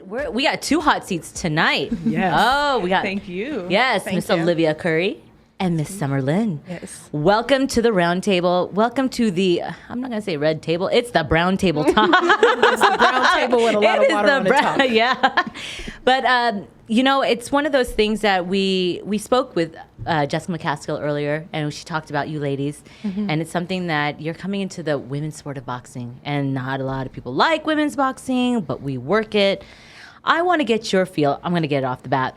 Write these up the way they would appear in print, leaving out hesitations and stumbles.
We got 2 hot seats tonight. Yes. Oh, we got. Thank you. Yes, Thank Miss you. Olivia Curry and Miss Summer Lynn. Yes. Welcome to the round table. Welcome to the, I'm not going to say red table. It's the brown table time. It's the brown table with a lot of water on the top. Yeah. But, it's one of those things that we spoke with Jessica McCaskill earlier, and she talked about you ladies. Mm-hmm. And it's something that you're coming into the women's sport of boxing. And not a lot of people like women's boxing, but we work it. I want to get your feel. I'm going to get it off the bat.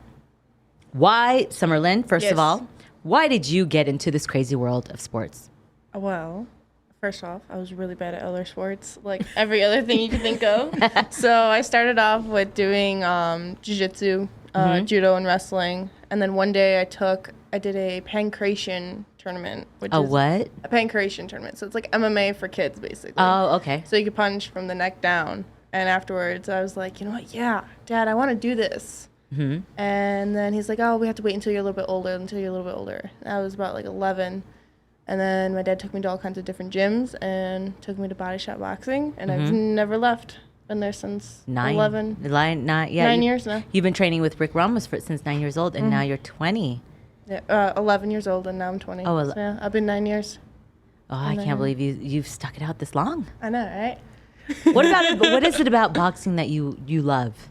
Why, Summer Lynn, first of all, why did you get into this crazy world of sports? Well, first off, I was really bad at other sports, like every other thing you could think of. So I started off with doing jiu-jitsu, judo, and wrestling. And then one day I did a pancration tournament. Which is what? A pancration tournament. So it's like MMA for kids, basically. Oh, okay. So you could punch from the neck down. And afterwards, I was like, you know what? Yeah, Dad, I want to do this. Mm-hmm. And then he's like, oh, we have to wait until you're a little bit older, And I was about like 11. And then my dad took me to all kinds of different gyms and took me to Body Shop Boxing. And I've never left. Been there since 11. 9 years now. You've been training with Rick Ramos since 9 years old, and now you're 20. Yeah, 11 years old, and now I'm 20. Oh, so yeah, I've been 9 years. Oh, I can't believe you've stuck it out this long. I know, right? What is it about boxing that you love?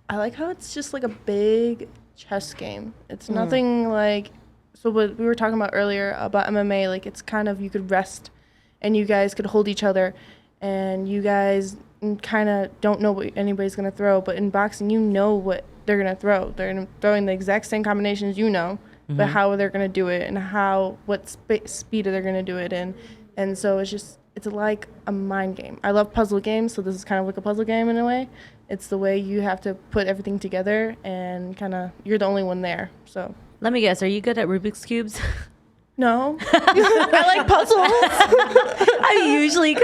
I like how it's just like a big chess game. It's nothing like, so what we were talking about earlier about MMA, like it's kind of, you could rest and you guys could hold each other and you guys kind of don't know what anybody's going to throw. But in boxing, you know what they're going to throw. They're throwing the exact same combinations, but how they're going to do it and what speed they're going to do it in. And so it's like a mind game. I love puzzle games, so this is kind of like a puzzle game in a way. It's the way you have to put everything together and kind of, you're the only one there, so. Let me guess, are you good at Rubik's Cubes? No. I like puzzles. Usually,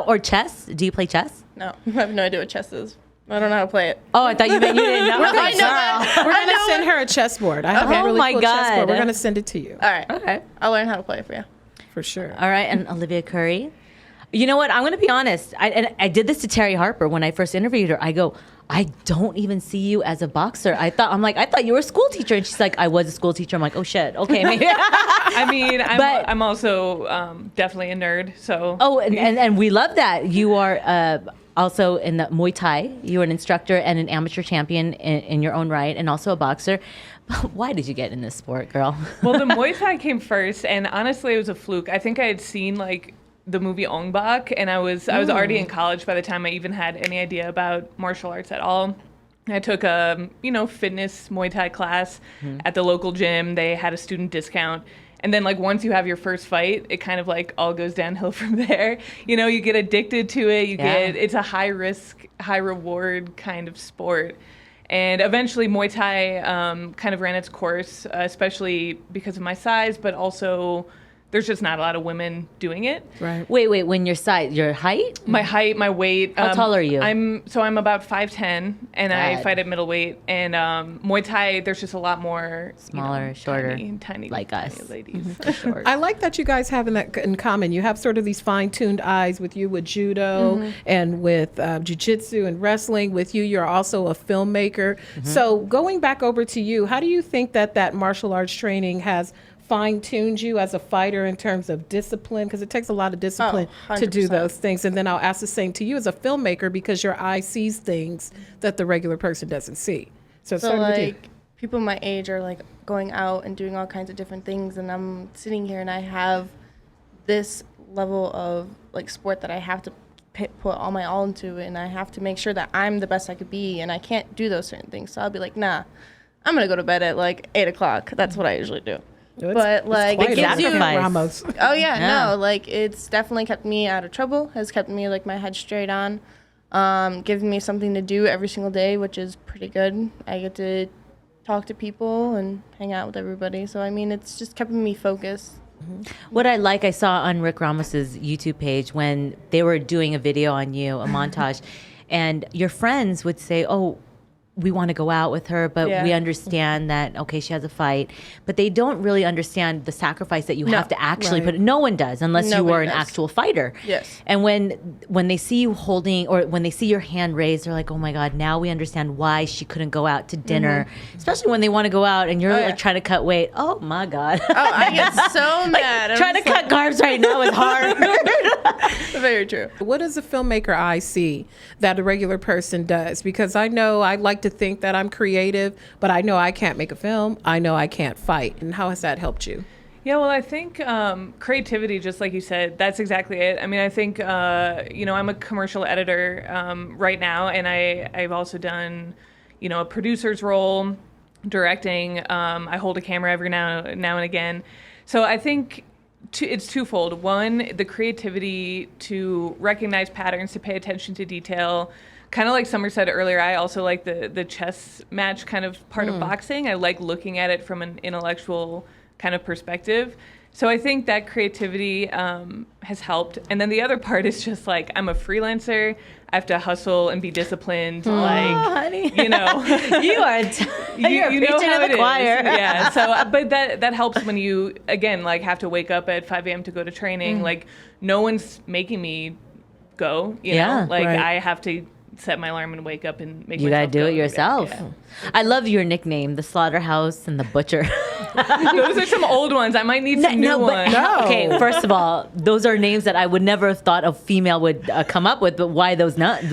or chess? Do you play chess? No, I have no idea what chess is. I don't know how to play it. Oh, I thought you meant you didn't know. I know that. We're going to send her a chessboard. I have a really cool chessboard. We're going to send it to you. All right. Okay. I'll learn how to play it for you. For sure. All right, and Olivia Curry. You know what? I'm going to be honest. I did this to Terry Harper when I first interviewed her. I go, I don't even see you as a boxer. I thought you were a school teacher. And she's like, I was a school teacher. I'm like, oh, shit. Okay, maybe. I mean, I'm also definitely a nerd. So. Oh, and we love that. You are also in the Muay Thai. You are an instructor and an amateur champion in your own right, and also a boxer. Why did you get in this sport, girl? Well, the Muay Thai came first, and honestly, it was a fluke. I think I had seen the movie Ong Bak, and I was already in college by the time I even had any idea about martial arts at all. I took a fitness Muay Thai class at the local gym. They had a student discount. And then once you have your first fight, it kind of all goes downhill from there. You get addicted to it. It's a high risk, high reward kind of sport. And eventually Muay Thai kind of ran its course, especially because of my size, but also there's just not a lot of women doing it. Right. Wait, when your height? My height, my weight. How tall are you? I'm about 5'10", and I fight at middleweight. And Muay Thai, there's just a lot more smaller, shorter, tiny like tiny us ladies. Short. I like that you guys have that in common. You have sort of these fine-tuned eyes with you with judo and with jiu-jitsu and wrestling. With you, you're also a filmmaker. So going back over to you, how do you think that martial arts training has fine-tuned you as a fighter in terms of discipline? Because it takes a lot of discipline to do those things. And then I'll ask the same to you as a filmmaker, because your eye sees things that the regular person doesn't see. So people my age are going out and doing all kinds of different things, and I'm sitting here and I have this level of sport that I have to put all my all into, and I have to make sure that I'm the best I could be, and I can't do those certain things. So I'll be like, nah, I'm gonna go to bed at 8 o'clock. That's what I usually do. But it gives you Ramos. Oh yeah, no, it's definitely kept me out of trouble, has kept me my head straight on, given me something to do every single day, which is pretty good. I get to talk to people and hang out with everybody, so it's just keeping me focused. What I saw on Rick Ramos's YouTube page when they were doing a video on you, a montage, and your friends would say, oh, we want to go out with her, but Yeah. we understand that, okay, she has a fight. But they don't really understand the sacrifice that you have to actually Right. put. No one does unless you Nobody are an does. actual fighter. Yes. And when they see you holding, or when they see your hand raised, they're like, oh my God, now we understand why she couldn't go out to dinner. Especially when they want to go out and you're Oh, yeah. like trying to cut weight. Oh my God. Oh, I get so mad. I'm Trying to just cut carbs right now is hard. Very true. What does a filmmaker eye see that a regular person does? Because I know I like to think that I'm creative, but I know I can't make a film. I know I can't fight. And how has that helped you? Yeah, well, I think creativity, just like you said, that's exactly it. I mean, I think, I'm a commercial editor right now, and I've also done, a producer's role, directing. I hold a camera every now and again. So I think it's twofold. One, the creativity to recognize patterns, to pay attention to detail. Kind of like Summer said earlier, I also like the chess match kind of part of boxing. I like looking at it from an intellectual kind of perspective. So I think that creativity has helped. And then the other part is just like, I'm a freelancer. I have to hustle and be disciplined. honey. You know, You are you're you know preaching how to it the is. choir. Yeah. So, but that helps when you, again, like have to wake up at 5 a.m. to go to training. Like no one's making me go, you Yeah, know, like right. I have to set my alarm and wake up and make You gotta myself do go it every day. yourself. Yeah. I love your nickname, the Slaughterhouse and the Butcher. Those are some old ones. I might need some new ones. Okay, first of all, those are names that I would never have thought a female would come up with. But why those names?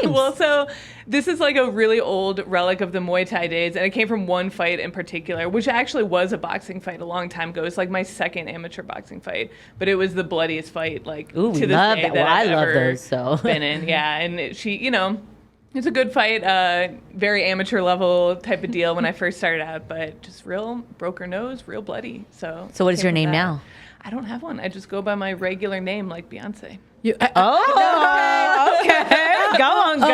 Well, so this is like a really old relic of the Muay Thai days, and it came from one fight in particular, which actually was a boxing fight a long time ago. It's like my second amateur boxing fight, but it was the bloodiest fight, like Ooh, we to this love day that. that Well, I've I love ever those, so. been in. Yeah, and she, it's a good fight, very amateur level type of deal when I first started out, but just real broke her nose, real bloody. So So what is came your from name that. now? I don't have one. I just go by my regular name, like Beyonce. Oh, okay. Go on, girl.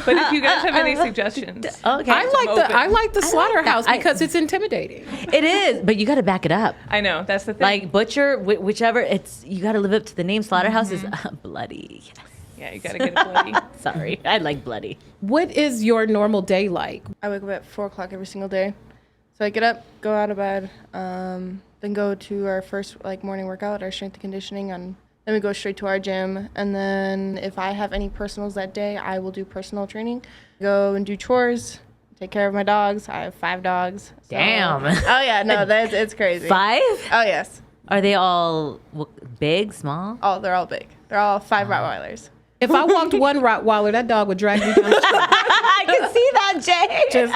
But if you guys have any suggestions, Okay. I like the slaughterhouse that. because it's intimidating. It is, but you got to back it up. I know that's the thing. Like Butcher, whichever. You got to live up to the name. Slaughterhouse is bloody. Yes. yeah, you gotta get it bloody. Sorry, I like bloody. What is your normal day like? I wake up at 4 o'clock every single day. So I get up, go out of bed, then go to our first morning workout, our strength and conditioning, and then we go straight to our gym. And then if I have any personals that day, I will do personal training. Go and do chores, take care of my dogs. I have 5 dogs. So. Damn. Oh yeah, no, it's crazy. 5? Oh yes. Are they all big, small? Oh, they're all big. They're all 5 Rottweilers. If I walked one Rottweiler, that dog would drag me down the street. I can see that, Jay. Just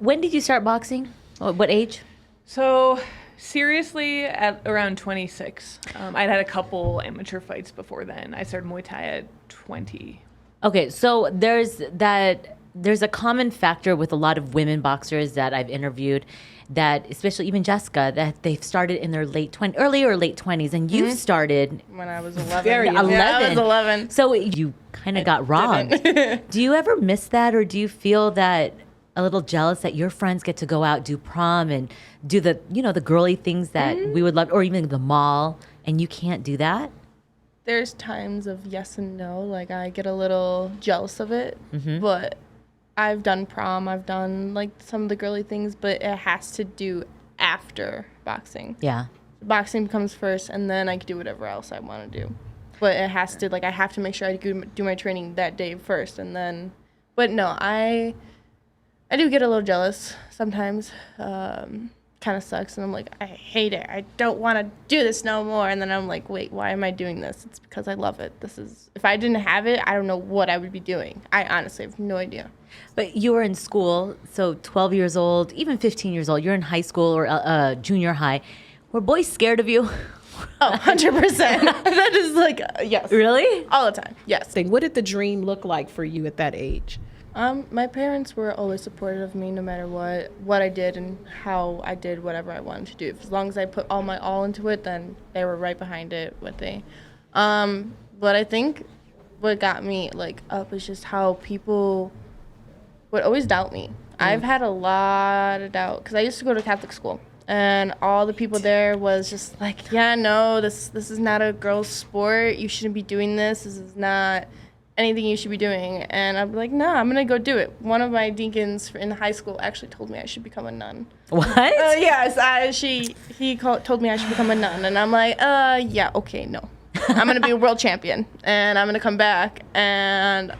When did you start boxing? What age? So seriously, at around 26, I'd had a couple amateur fights before then. I started Muay Thai at 20. Okay, so there's a common factor with a lot of women boxers that I've interviewed, that especially even Jessica, that they've started in their early or late 20s, and you've started When I was 11. Very young. Yeah, I was 11. So you kind of got robbed. Do you ever miss that, or do you feel that a little jealous that your friends get to go out, do prom, and do the the girly things that we would love, or even the mall, and you can't do that? There's times of yes and no. Like I get a little jealous of it, but I've done prom. I've done some of the girly things, but it has to do after boxing. Yeah. Boxing comes first, and then I can do whatever else I want to do. But it has to I have to make sure I do my training that day first, and then. But no, I do get a little jealous sometimes. Kind of sucks, and I'm like, I hate it. I don't want to do this no more. And then I'm like, wait, why am I doing this? It's because I love it. If I didn't have it, I don't know what I would be doing. I honestly have no idea. But you were in school, so 12 years old, even 15 years old. You're in high school or junior high. Were boys scared of you? Oh, 100%. That is yes. Really? All the time. Yes. what did the dream look like for you at that age? My parents were always supportive of me no matter what I did and how I did whatever I wanted to do. As long as I put all my all into it, then they were right behind it with me. But I think what got me up is just how people would always doubt me. I've had a lot of doubt because I used to go to Catholic school. and all the people there was just like, yeah, no, this is not a girl's sport. You shouldn't be doing this. This is not anything you should be doing. And I'm like, no, I'm going to go do it. One of my deacons in high school actually told me I should become a nun. What? Yes, told me I should become a nun. And I'm like, yeah, okay, no. I'm going to be a world champion. And I'm going to come back. And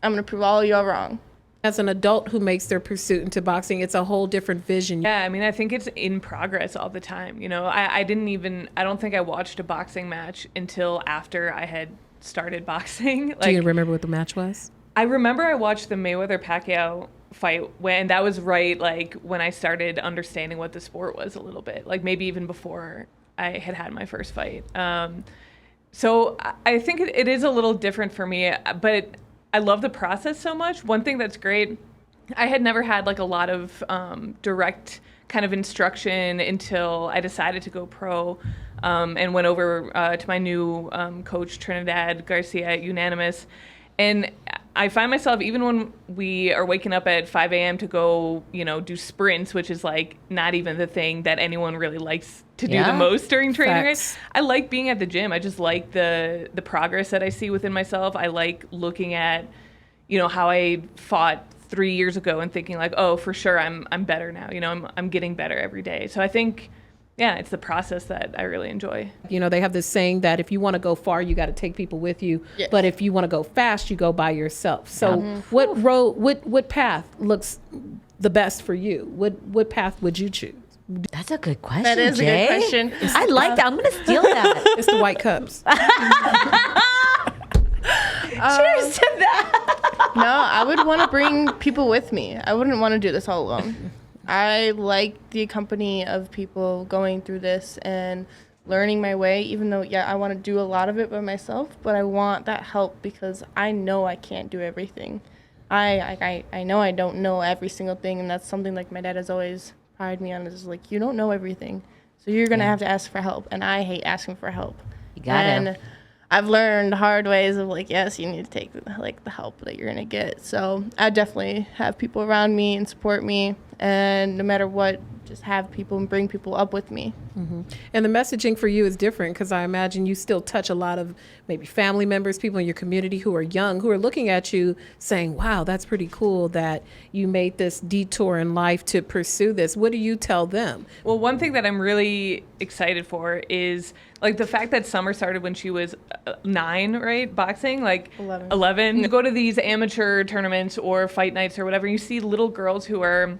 I'm going to prove all y'all wrong. As an adult who makes their pursuit into boxing, it's a whole different vision. Yeah, I mean, I think it's in progress all the time. You know, I don't think I watched a boxing match until after I had started boxing. Do you remember what the match was? I remember I watched the Mayweather-Pacquiao fight when that was right, like when I started understanding what the sport was a little bit, like maybe even before I had my first fight. So I think it is a little different for me, but I love the process so much. One thing that's great, I had never had like a lot of direct kind of instruction until I decided to go pro. And went over to my new coach, Trinidad Garcia at Unanimous. And I find myself, even when we are waking up at 5 a.m. to go, do sprints, which is like not even the thing that anyone really likes to do the most during training. Right? I like being at the gym. I just like the progress that I see within myself. I like looking at, how I fought 3 years ago and thinking like, oh, for sure, I'm better now. I'm getting better every day. So I think, yeah, it's the process that I really enjoy. They have this saying that if you want to go far, you got to take people with you. Yes. But if you want to go fast, you go by yourself. So what path looks the best for you? What path would you choose? That's a good question, That is Jay. a good question. I like that. I'm going to steal that. It's the white cups. Cheers to that. No, I would want to bring people with me. I wouldn't want to do this all alone. I like the company of people going through this and learning my way, even though, I want to do a lot of it by myself, but I want that help because I know I can't do everything. I know I don't know every single thing, and that's something like my dad has always prided me on, is like, you don't know everything, so you're going to have to ask for help, and I hate asking for help. You got it. And I've learned hard ways of like, yes, you need to take the help that you're going to get. So I definitely have people around me and support me. And no matter what, just have people and bring people up with me. Mm-hmm. And the messaging for you is different because I imagine you still touch a lot of maybe family members, people in your community who are young, who are looking at you saying, wow, that's pretty cool that you made this detour in life to pursue this. What do you tell them? Well, one thing that I'm really excited for is like the fact that Summer started when she was 9, right? Boxing, like 11. You go to these amateur tournaments or fight nights or whatever, you see little girls who are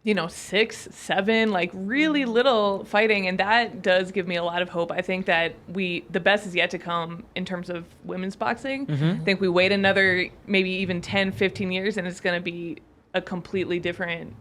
6, 7, like really little fighting. And that does give me a lot of hope. I think that the best is yet to come in terms of women's boxing. Mm-hmm. I think we wait another maybe even 10, 15 years and it's going to be a completely different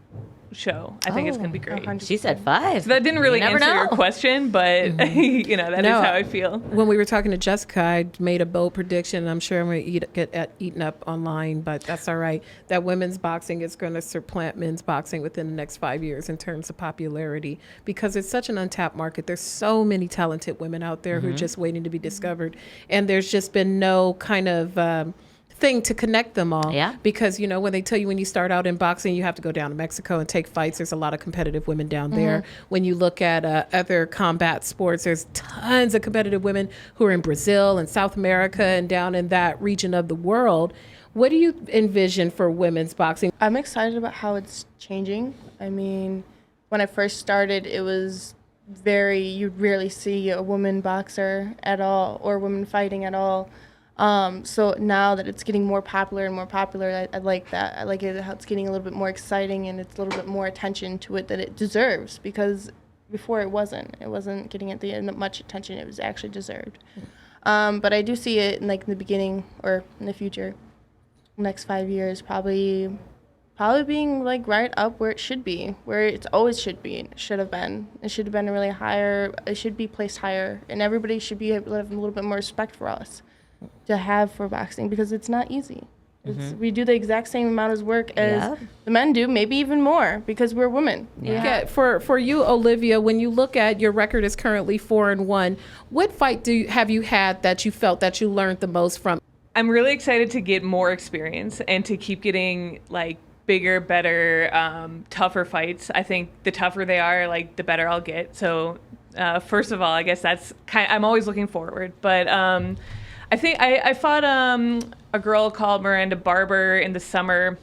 show. I think it's going to be great. 100%. She said 5. So that didn't really answer your question, but that is how I feel. When we were talking to Jessica, I made a bold prediction. I'm sure I'm going to get eaten up online, but that's all right. That women's boxing is going to supplant men's boxing within the next 5 years in terms of popularity because it's such an untapped market. There's so many talented women out there who are just waiting to be discovered, and there's just been no kind of thing to connect them all. Yeah. Because, when they tell you when you start out in boxing, you have to go down to Mexico and take fights. There's a lot of competitive women down there. When you look at other combat sports, there's tons of competitive women who are in Brazil and South America and down in that region of the world. What do you envision for women's boxing? I'm excited about how it's changing. I mean, when I first started, it was you'd rarely see a woman boxer at all or women fighting at all. So now that it's getting more popular and more popular, I like that. I like it how it's getting a little bit more exciting and it's a little bit more attention to it that it deserves because before it wasn't. It wasn't getting much attention it was actually deserved. But I do see it in the beginning or in the future, next 5 years, probably being right up where it should be, where it always should be, should have been. It should have been really higher. It should be placed higher, and everybody should be able to have a little bit more respect for us. To have for boxing because it's not easy. We do the exact same amount of work as the men do, maybe even more because we're women. Yeah. For you, Olivia, when you look at your record is currently 4-1, what fight have you had that you felt that you learned the most from? I'm really excited to get more experience and to keep getting bigger, better, tougher fights. I think the tougher they are, like the better I'll get. So first of all, I guess that's I'm always looking forward. But I think I fought a girl called Miranda Barber in the summer,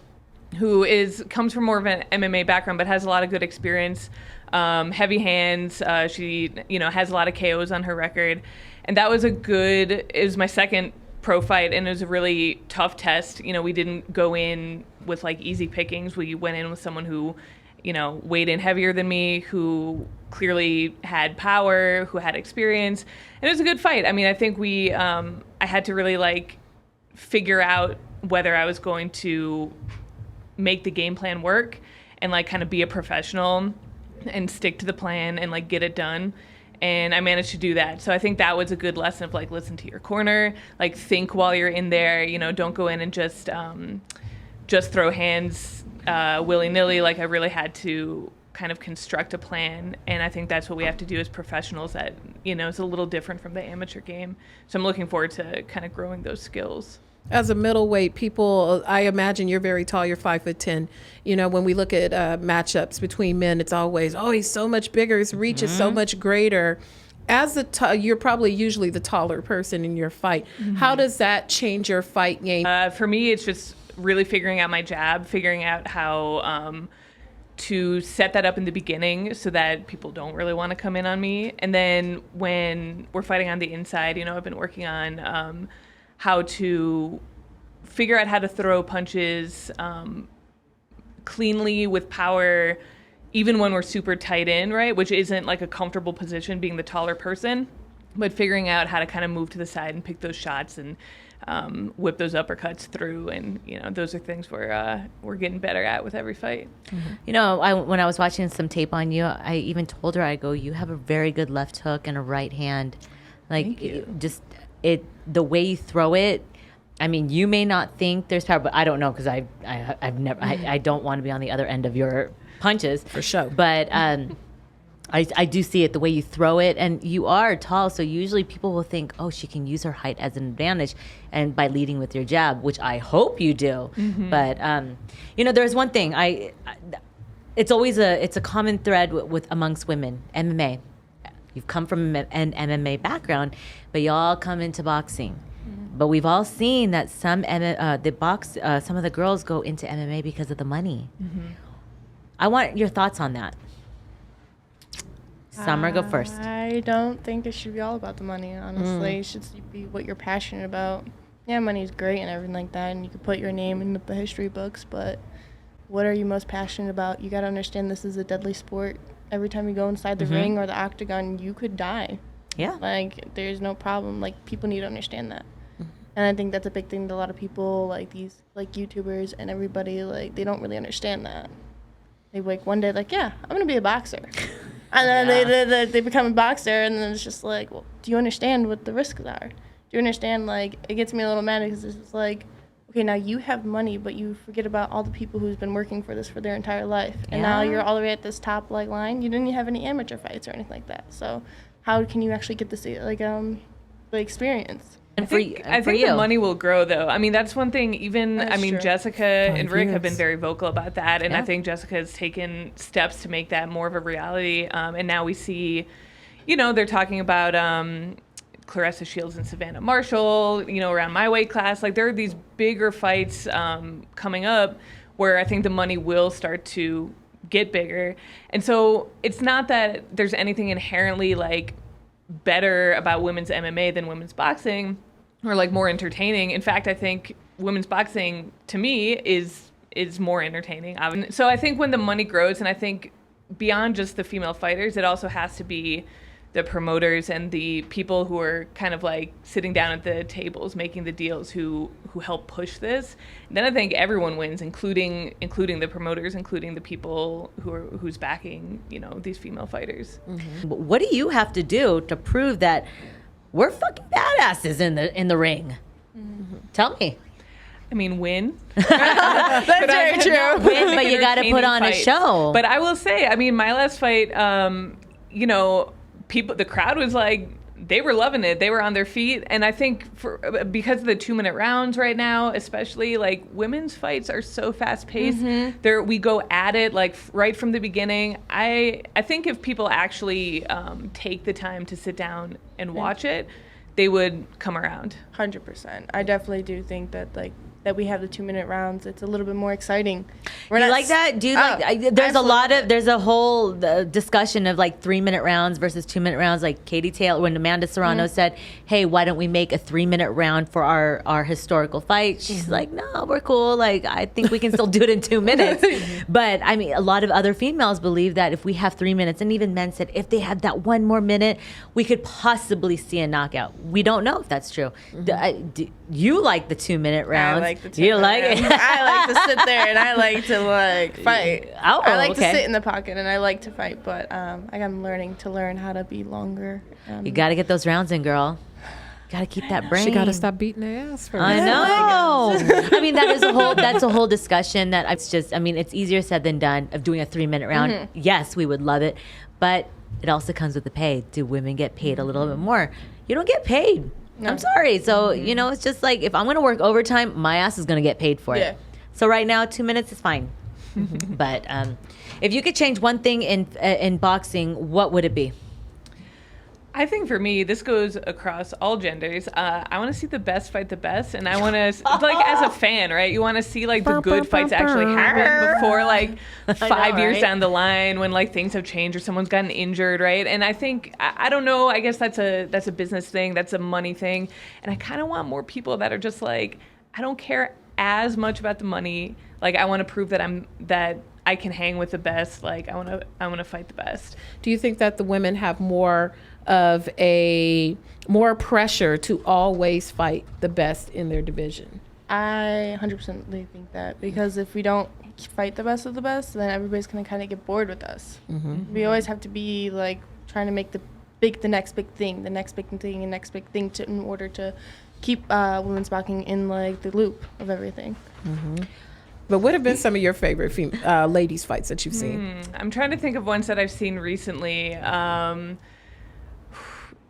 who comes from more of an MMA background, but has a lot of good experience. Heavy hands. She has a lot of KOs on her record, and that was it was my second pro fight, and it was a really tough test. We didn't go in with like easy pickings. We went in with someone who, weighed in heavier than me, who clearly had power, who had experience, and it was a good fight. I mean, I think I had to really like figure out whether I was going to make the game plan work and like kind of be a professional and stick to the plan and like get it done. And I managed to do that. So I think that was a good lesson of like, listen to your corner, like think while you're in there, don't go in and just throw hands willy-nilly. Like I really had to kind of construct a plan. And I think that's what we have to do as professionals that, is a little different from the amateur game. So I'm looking forward to kind of growing those skills. As a middleweight, people, I imagine you're very tall, you're 5'10". When we look at matchups between men, it's always, he's so much bigger, his reach is so much greater. As you're probably usually the taller person in your fight. How does that change your fight game? For me, it's just really figuring out my jab, figuring out how to set that up in the beginning so that people don't really want to come in on me. And then when we're fighting on the inside, I've been working on how to figure out how to throw punches cleanly with power, even when we're super tight in, right? Which isn't like a comfortable position being the taller person, but figuring out how to kind of move to the side and pick those shots and whip those uppercuts through. And, those are things we're getting better at with every fight. Mm-hmm. When I was watching some tape on you, I even told her, I go, you have a very good left hook and a right hand. Like, Thank you. The way you throw it, I mean, you may not think there's power, but I don't know because I've never, I don't want to be on the other end of your punches. For sure. But I do see it, the way you throw it, and you are tall, so usually people will think, she can use her height as an advantage, and by leading with your jab, which I hope you do. Mm-hmm. But there's one thing it's always it's a common thread with amongst women, MMA. You've come from an MMA background, but y'all come into boxing. Mm-hmm. But we've all seen that some of the girls go into MMA because of the money. Mm-hmm. I want your thoughts on that. Summer, go first. I don't think it should be all about the money, honestly. It should be what you're passionate about. Yeah, money is great and everything like that, and you can put your name in the history books, but what are you most passionate about? You got to understand this is a deadly sport. Every time you go inside the ring or the octagon, you could die. Yeah. Like, there's no problem. Like, people need to understand that. Mm-hmm. And I think that's a big thing that a lot of people, like these, like YouTubers and everybody, like, they don't really understand that. They like one day, like, yeah, I'm going to be a boxer. And then they become a boxer, and then it's just like, well, do you understand what the risks are? Do you understand, like, it gets me a little mad because it's just like, okay, now you have money, but you forget about all the people who's been working for this for their entire life. And now you're all the way at this top like line. You didn't have any amateur fights or anything like that. So how can you actually get the experience? And I think the money will grow, though. I mean, that's one thing. True. Jessica and Rick have been very vocal about that, and I think Jessica has taken steps to make that more of a reality. And now we see, they're talking about Clarissa Shields and Savannah Marshall, around my weight class. Like, there are these bigger fights coming up where I think the money will start to get bigger. And so it's not that there's anything inherently, like, better about women's MMA than women's boxing or, like, more entertaining. In fact, I think women's boxing, to me, is more entertaining. So I think when the money grows, and I think beyond just the female fighters, it also has to be the promoters and the people who are kind of like sitting down at the tables making the deals who help push this. And then I think everyone wins, including the promoters, including the people who's backing these female fighters. Mm-hmm. What do you have to do to prove that we're fucking badasses in the ring? Mm-hmm. Tell me. I mean, win. That's very true. Win, but you got to put on a show. But I will say, I mean, my last fight, the crowd was like they were loving it. They were on their feet. And I think because of the 2-minute rounds right now, especially, like, women's fights are so fast paced. We go at it like right from the beginning. I think if people actually take the time to sit down and watch it, they would come around. 100%. I definitely do think that that we have the 2-minute rounds. It's a little bit more exciting. You like that? Do you like? There's a whole discussion of like 3-minute rounds versus 2-minute rounds. Like Katie Taylor, when Amanda Serrano said, "Hey, why don't we make a 3-minute round for our historical fight?" She's like, "No, we're cool. Like, I think we can still do it in 2 minutes." But I mean, a lot of other females believe that if we have 3 minutes, and even men said if they had that one more minute, we could possibly see a knockout. We don't know if that's true. Do you like the 2-minute rounds? I like the 2-minute You like it? I like to sit there and I like to like fight. Oh, I like okay. to sit in the pocket and I like to fight, but I'm learning how to be longer. You got to get those rounds in, girl. Got to keep that brain. She got to stop beating their ass for I that. know. I mean, that's a whole discussion that it's easier said than done of doing a 3-minute round. Yes, we would love it, but it also comes with the pay. Do women get paid a little bit more? You don't get paid. No. I'm sorry. So, it's just like, if I'm going to work overtime, my ass is going to get paid for it. Yeah. So right now, 2 minutes is fine. But if you could change one thing in boxing, what would it be? I think for me, this goes across all genders. I want to see the best fight the best, and I want to, like, as a fan, right? You want to see like the good fights actually happen before like 5 years down the line when like things have changed or someone's gotten injured, right? And I think I don't know. I guess that's a business thing, that's a money thing, and I kind of want more people that are just like, I don't care as much about the money. Like, I want to prove that I can hang with the best. Like, I want to fight the best. Do you think that the women have more pressure to always fight the best in their division? I 100% think that, because if we don't fight the best of the best, then everybody's going to kind of get bored with us. We always have to be like trying to make the next big thing, in order to keep women's boxing in like the loop of everything. But what have been some of your favorite ladies fights that you've seen? I'm trying to think of ones that I've seen recently.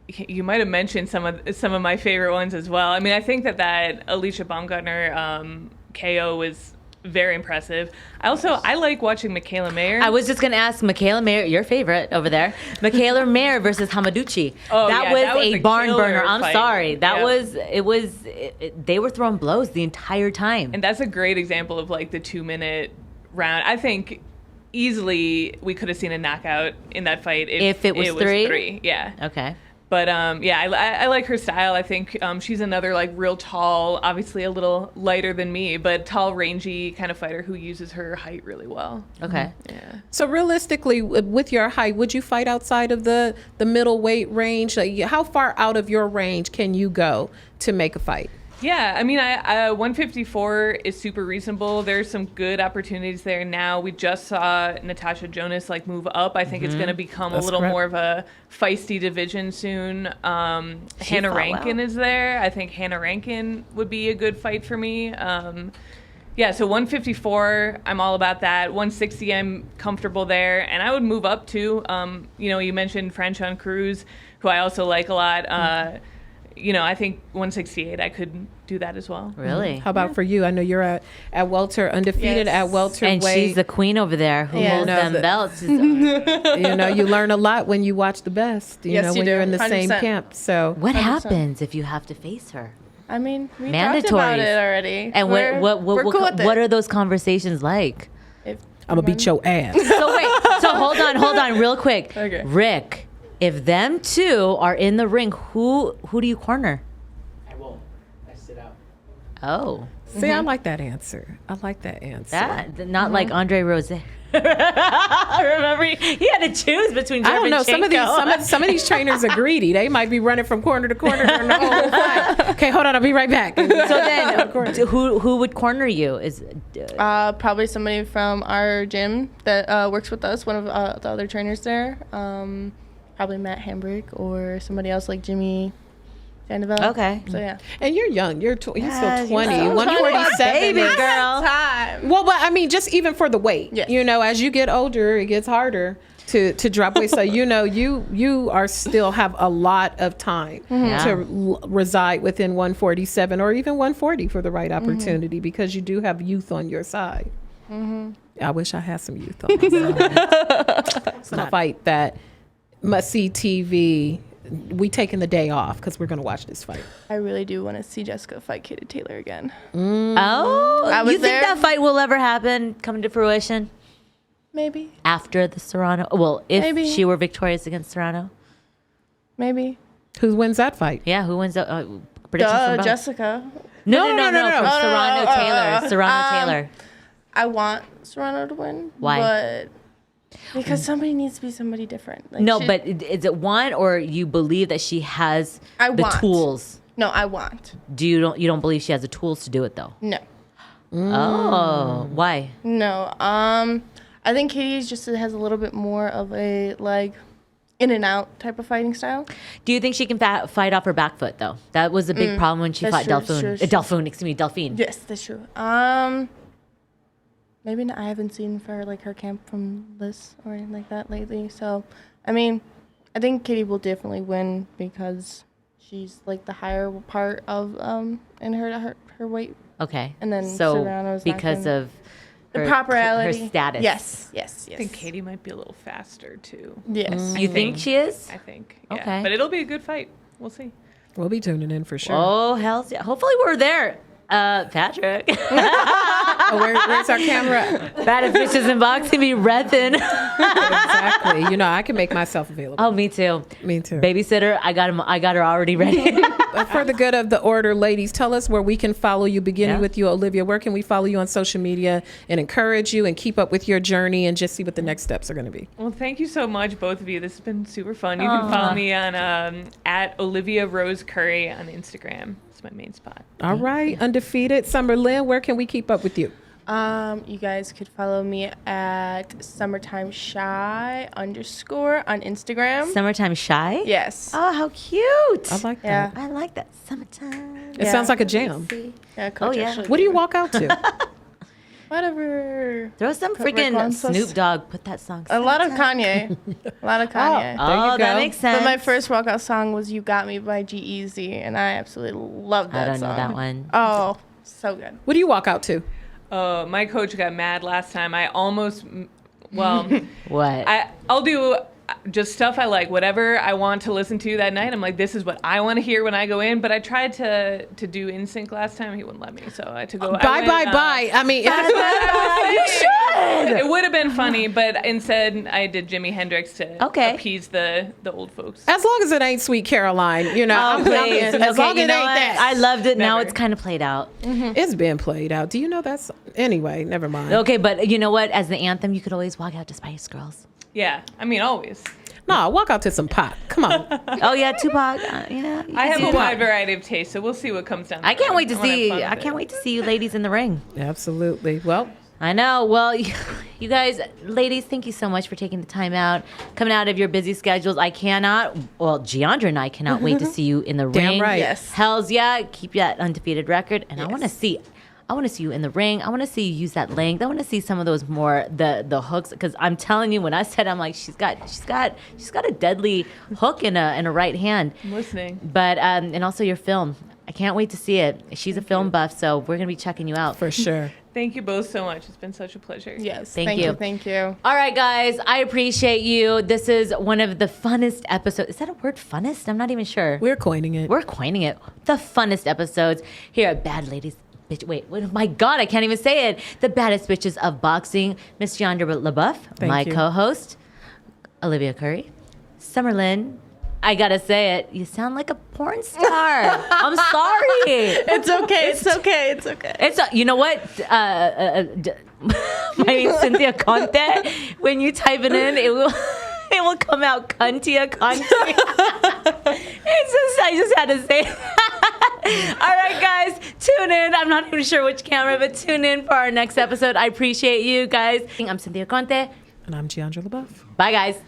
You might have mentioned some of my favorite ones as well. I mean, I think that Alicia Baumgartner KO was very impressive. I like watching Michaela Mayer. I was just going to ask Michaela Mayer, your favorite over there. Michaela Mayer versus Hamaduchi. That was a barn burner. I'm sorry. They were throwing blows the entire time. And that's a great example of like the 2-minute round. I think easily we could have seen a knockout in that fight if it was three. Yeah. Okay. But I like her style. I think she's another like real tall, obviously a little lighter than me, but tall, rangy kind of fighter who uses her height really well. Okay. Yeah. So realistically, with your height, would you fight outside of the middleweight range? Like, how far out of your range can you go to make a fight? Yeah, I mean, 154 is super reasonable. There's some good opportunities there now. We just saw Natasha Jonas like move up. I think it's going to become a little more of a feisty division soon. Hannah Rankin is there. I think Hannah Rankin would be a good fight for me. Yeah, so 154, I'm all about that. 160, I'm comfortable there. And I would move up too. You mentioned Franchon Cruz, who I also like a lot. I think 168, I could do that as well. Really? How about for you? I know you're at welter, undefeated at welterweight. And she's the queen over there who holds them belts. You learn a lot when you watch the best, when you're in the 100%. same camp. So what happens if you have to face her? I mean, we talked about it already. And we're cool with what it. are those conversations like? I'm going to beat your ass. So hold on real quick. Okay. Rick, if them two are in the ring, who do you corner? I won't. I sit out. Oh. See, I like that answer. Not like Andre Rose. Remember, he had to choose between. I don't know. Some of these trainers are greedy. They might be running from corner to corner during the whole fight. Okay, hold on. I'll be right back. So then, who would corner you? Is probably somebody from our gym that works with us. One of the other trainers there. Probably Matt Hambrick or somebody else like Jimmy Sandoval. Okay. So yeah. And you're young. You're still 20. You're 147. baby is- girl. Time. Well, but I mean, just even for the weight. Yes. As you get older, it gets harder to drop weight. So you are still have a lot of time to reside within 147 or even 140 for the right opportunity, because you do have youth on your side. I wish I had some youth on my side. It's a fight that must see TV. We taking the day off because we're going to watch this fight. I really do want to see Jessica fight Katie Taylor again. Oh, you think there. that fight will ever happen, come to fruition? Maybe. After the Serrano? Well, if Maybe. she were victorious against Serrano? Maybe. Who wins that fight? Yeah, who wins? Predictions from both? Jessica. No. No. From Serrano Taylor. Serrano Taylor. I want Serrano to win. Why? But because somebody needs to be somebody different. Like No, she- but is it one, or you believe that she has I the want. tools? No, I want. You don't believe she has the tools to do it though? No. Oh, why? No. I think Katie just has a little bit more of a like in and out type of fighting style. Do you think she can fight off her back foot though? That was a big problem when she That's fought true, Delphine. Delphine. Yes, that's true. Maybe not, I haven't seen for like her camp from Liz or anything like that lately. So, I mean, I think Katie will definitely win because she's like the higher part of in her weight. Okay. And then so Serrano's not because gonna- of The her properality. status. Yes. I think Katie might be a little faster too. Yes. You think she is? I think. Yeah. Okay. But it'll be a good fight. We'll see. We'll be tuning in for sure. Oh, hell yeah. Hopefully we're there. Patrick. Where's our camera? Baddest bitches in boxing be repping. Exactly. I can make myself available. Oh, me too. Me too. Babysitter, I got her already ready. For the good of the order, ladies, tell us where we can follow you, beginning Yeah. with you, Olivia. Where can we follow you on social media and encourage you and keep up with your journey and just see what the next steps are going to be? Well, thank you so much, both of you. This has been super fun. You can follow me on at Olivia Rose Curry on Instagram. It's my main spot. All right. Undefeated. Summer Lynn, where can we keep up with you? You guys could follow me at Summertime Shy _ on Instagram. Summertime shy? Yes. Oh, how cute. I like Yeah. that. I like that. Summertime. It sounds like a jam. Yeah, Coach Oh, yeah. actually What do you gave me- walk out to? Whatever. Throw some Rick freaking Ross. Snoop Dogg. Put that song. A lot of Kanye. A lot of Kanye. Oh, you that go. makes sense. But my first walkout song was "You Got Me" by G-Eazy, and I absolutely love that I don't song. know that one. Oh, so good. What do you walk out to? My coach got mad last time. I almost, well, What? I'll do just stuff I like, whatever I want to listen to that night. I'm like, this is what I want to hear when I go in. But I tried to do NSYNC last time. He wouldn't let me, so I had to go. Bye. I mean, you should. It would have been funny, but instead I did Jimi Hendrix to appease the old folks. as long as it ain't Sweet Caroline, I'm Please. as long as Okay, it you ain't know what? that. I loved it. Now Never. it's kind of played out. It's been played out. Do you know that's anyway? Never mind. Okay, but you know what? As the anthem, you could always walk out to Spice Girls. Yeah, I mean, always. No, walk out to some pop. Come on. Oh yeah, Tupac. Yeah. you I can have do a that. wide variety of tastes, so we'll see what comes down. I can't wait to wanna have see. fun with I it. can't wait to see you ladies in the ring. Absolutely. Well, I know. Well, you guys, ladies, thank you so much for taking the time out, coming out of your busy schedules. Jeandra and I cannot wait to see you in the Damn ring. right. Yes. Hells yeah, keep that undefeated record. And I want to see you in the ring. I want to see you use that length. I want to see some of those more the hooks, because I'm telling you, when I said, I'm like, she's got a deadly hook in a right hand. I'm listening. But and also your film. I can't wait to see it. She's a film buff, so we're gonna be checking you out. for sure. Thank you both so much. It's been such a pleasure. Yes. Thank you. Thank you. All right, guys, I appreciate you. This is one of the funnest episodes. Is that a word, funnest? I'm not even sure. We're coining it. We're coining it. The funnest episodes here at Bad Ladies. Wait, my God, I can't even say it. The baddest bitches of boxing. Miss Jeandra LeBeauf, Thank my you. co-host. Olivia Curry. Summer Lynn. I gotta say it. You sound like a porn star. I'm sorry. It's okay. It's okay. It's okay. It's you know what? My name's Cynthia Conte. When you type it in, it will come out Cuntia Conte. I just had to say it. All right, guys, tune in. I'm not even sure which camera, but tune in for our next episode. I appreciate you guys. I'm Cynthia Conte. And I'm Jeandra LeBeauf. Bye, guys.